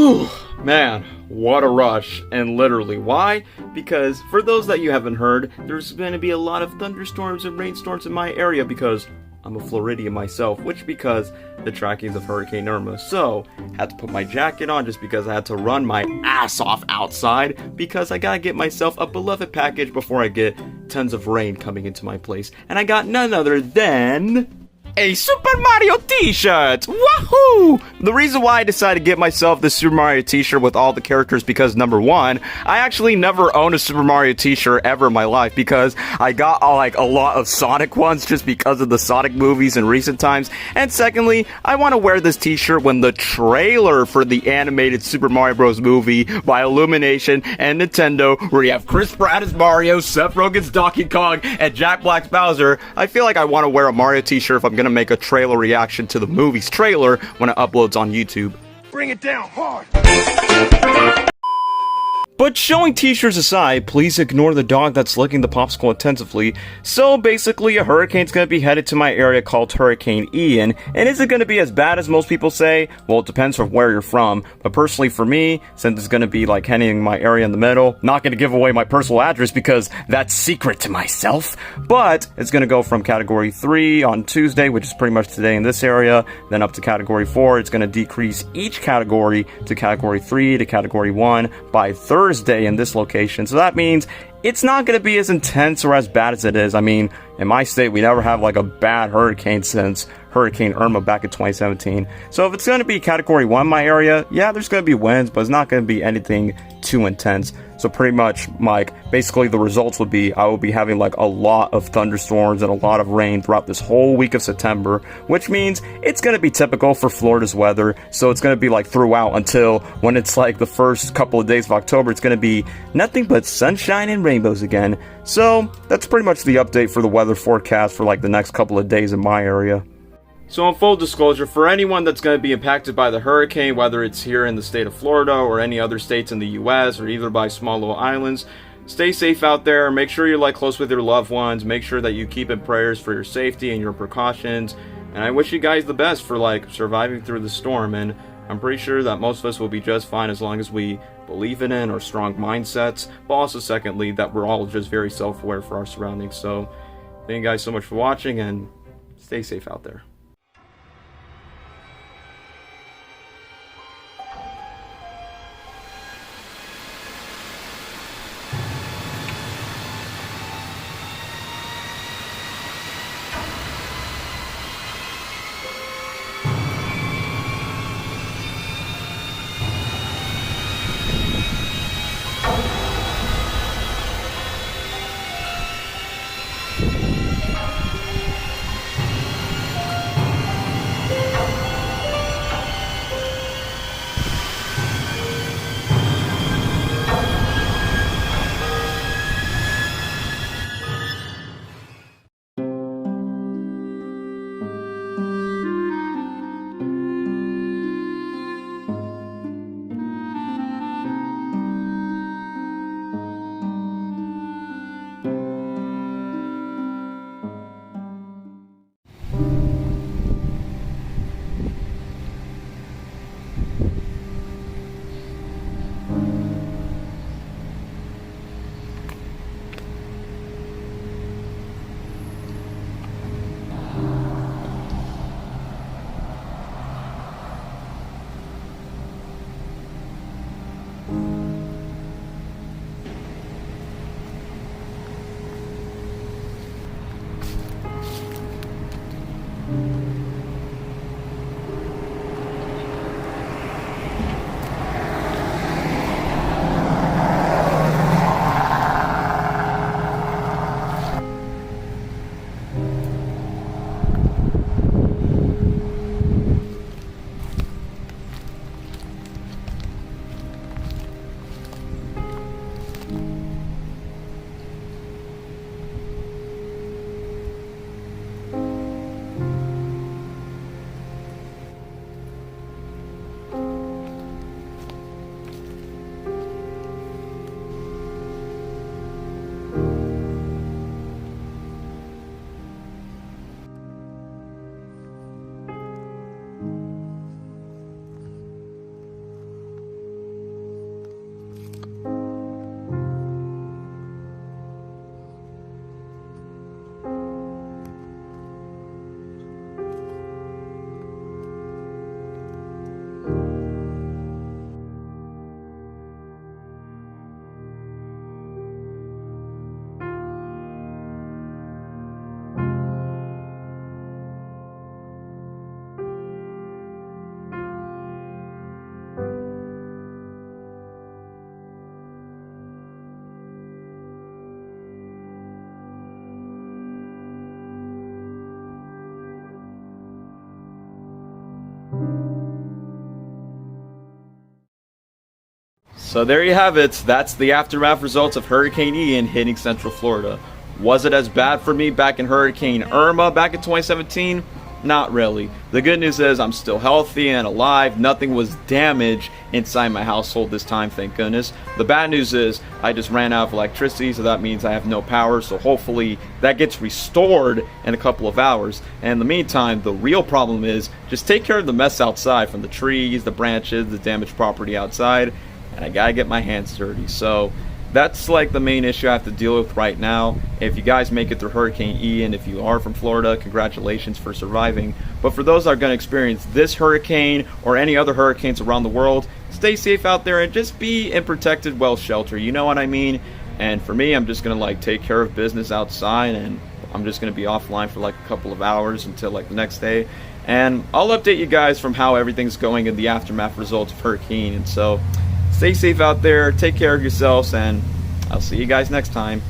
Whew, man, what a rush. And literally, why? Because for those that you haven't heard, there's going to be a lot of thunderstorms and rainstorms in my area because I'm a Floridian myself, which because the trackings of Hurricane Irma. So, had to put my jacket on just because I had to run my ass off outside because I gotta get myself a beloved package before I get tons of rain coming into my place. And I got none other than a Super Mario t-shirt! Wahoo! The reason why I decided to get myself this Super Mario t-shirt with all the characters because number one, I actually never owned a Super Mario t-shirt ever in my life because I got like a lot of Sonic ones just because of the Sonic movies in recent times. And secondly, I want to wear this t-shirt when the trailer for the animated Super Mario Bros. Movie by Illumination and Nintendo, where you have Chris Pratt as Mario, Seth Rogen's Donkey Kong, and Jack Black's Bowser. I feel like I want to wear a Mario t-shirt if I'm gonna make a trailer reaction to the movie's trailer when it uploads on YouTube. Bring it down hard! But showing t-shirts aside, please ignore the dog that's licking the popsicle intensively. So basically, a hurricane's gonna be headed to my area called Hurricane Ian. And is it gonna be as bad as most people say? Well, it depends on where you're from. But personally for me, since it's gonna be like heading my area in the middle, not gonna give away my personal address because that's secret to myself. But it's gonna go from Category 3 on Tuesday, which is pretty much today in this area, then up to Category 4. It's gonna decrease each category to Category 3 to Category 1 by Thursday in this location. So that means it's not going to be as intense or as bad as it is. I mean, in my state, we never have like a bad hurricane since Hurricane Irma back in 2017. So if it's going to be Category 1 in my area, yeah, there's going to be winds, but it's not going to be anything too intense. So pretty much, like, basically the results would be I will be having like a lot of thunderstorms and a lot of rain throughout this whole week of September, which means it's going to be typical for Florida's weather. So it's going to be like throughout until when it's like the first couple of days of October, it's going to be nothing but sunshine and rainbows again. So that's pretty much the update for the weather forecast for like the next couple of days in my area. So in full disclosure, for anyone that's going to be impacted by the hurricane, whether it's here in the state of Florida or any other states in the US or either by small little islands, stay safe out there. Make sure you're like close with your loved ones. Make sure that you keep in prayers for your safety and your precautions. And I wish you guys the best for like surviving through the storm. And I'm pretty sure that most of us will be just fine as long as we believe in our strong mindsets. But also secondly, that we're all just very self-aware for our surroundings. So thank you guys so much for watching and stay safe out there. So there you have it. That's the aftermath results of Hurricane Ian hitting Central Florida. Was it as bad for me back in Hurricane Irma back in 2017? Not really. The good news is I'm still healthy and alive. Nothing was damaged inside my household this time, thank goodness. The bad news is I just ran out of electricity, so that means I have no power. So hopefully that gets restored in a couple of hours. And in the meantime, the real problem is just take care of the mess outside, from the trees, the branches, the damaged property outside. And I gotta get my hands dirty. So that's like the main issue I have to deal with right now. If you guys make it through Hurricane Ian, if you are from Florida, congratulations for surviving. But for those that are going to experience this hurricane or any other hurricanes around the world, stay safe out there and just be in protected well shelter. You know what I mean? And for me, I'm just going to like take care of business outside, and I'm just going to be offline for like a couple of hours until like the next day. And I'll update you guys from how everything's going in the aftermath results of Hurricane. And so stay safe out there, take care of yourselves, and I'll see you guys next time.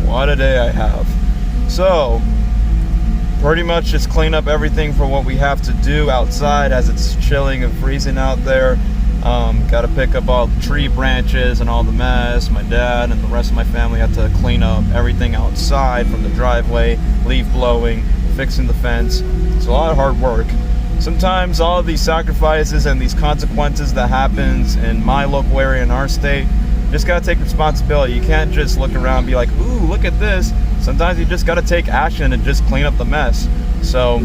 What a day I have. So pretty much just clean up everything for what we have to do outside as it's chilling and freezing out there. Got to pick up all the tree branches and all the mess. My dad and the rest of my family had to clean up everything outside, from the driveway, leaf blowing, fixing the fence. It's a lot of hard work. Sometimes all of these sacrifices and these consequences that happens in my local area in our state, just gotta take responsibility. You can't just look around and be like, ooh, look at this. Sometimes you just gotta take action and just clean up the mess. So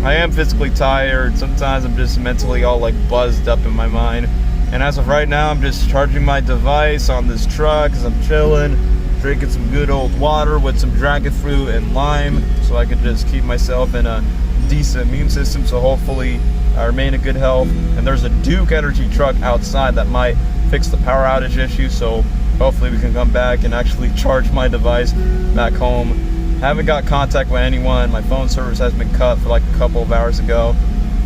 I am physically tired. Sometimes I'm just mentally all like buzzed up in my mind. And as of right now, I'm just charging my device on this truck as I'm chilling, drinking some good old water with some dragon fruit and lime, so I can just keep myself in a decent immune system, so hopefully I remain in good health. And there's a Duke Energy truck outside that might fix the power outage issue, so hopefully we can come back and actually charge my device back home. Haven't got contact with anyone. My phone service has been cut for like a couple of hours ago.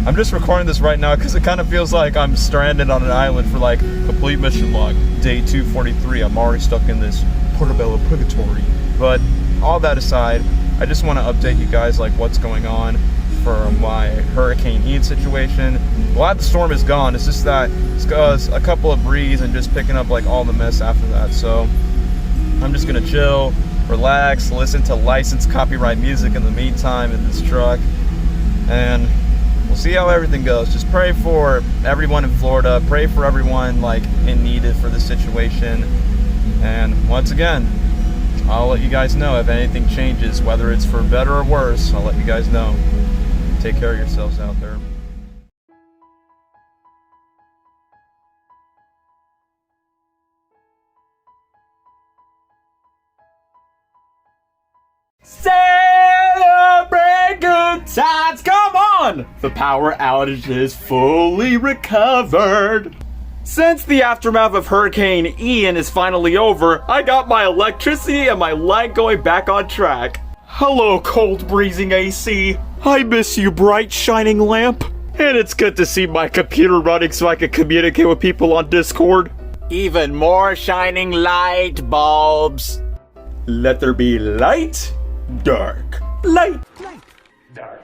I'm just recording this right now because it kind of feels like I'm stranded on an island for like complete mission log day 243. I'm already stuck in this Portobello purgatory. But all that aside, I just want to update you guys like what's going on for my Hurricane Ian situation. Glad the storm is gone. It's just that it's caused a couple of breeze and just picking up like all the mess after that. So I'm just gonna chill, relax, listen to licensed copyright music in the meantime in this truck, and we'll see how everything goes. Just pray for everyone in Florida, pray for everyone like in need for this situation. And once again, I'll let you guys know if anything changes, whether it's for better or worse. I'll let you guys know. Take care of yourselves out there. Celebrate good times, come on! The power outage is fully recovered. Since the aftermath of Hurricane Ian is finally over, I got my electricity and my light going back on track. Hello, cold breezing AC. I miss you, bright shining lamp. And it's good to see my computer running so I can communicate with people on Discord. Even more shining light bulbs. Let there be light, dark, light, light, dark,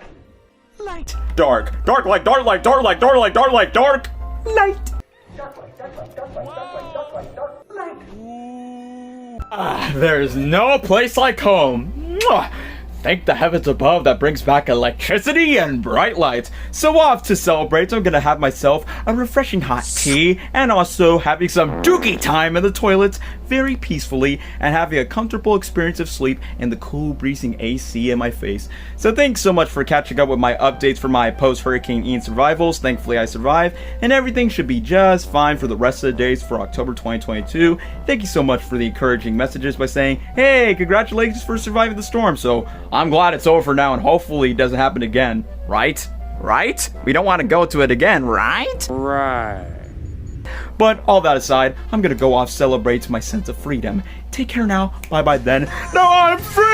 light, dark, dark like dark like dark like dark like dark like dark, light, dark like dark like dark like dark like dark like dark, light. There's no place like home. Mwah! Thank the heavens above that brings back electricity and bright lights. So off to celebrate, I'm gonna have myself a refreshing hot tea and also having some dookie time in the toilets very peacefully and having a comfortable experience of sleep in the cool breezing AC in my face. So thanks so much for catching up with my updates for my post-Hurricane Ian survivals. Thankfully I survived and everything should be just fine for the rest of the days for October 2022. Thank you so much for the encouraging messages by saying, hey, congratulations for surviving the storm. So I'm glad it's over now and hopefully it doesn't happen again, right? right? We don't want to go to it again, right? Right. But all that aside, I'm gonna go off, celebrate my sense of freedom. Take care now. Bye-bye then. Now I'm free!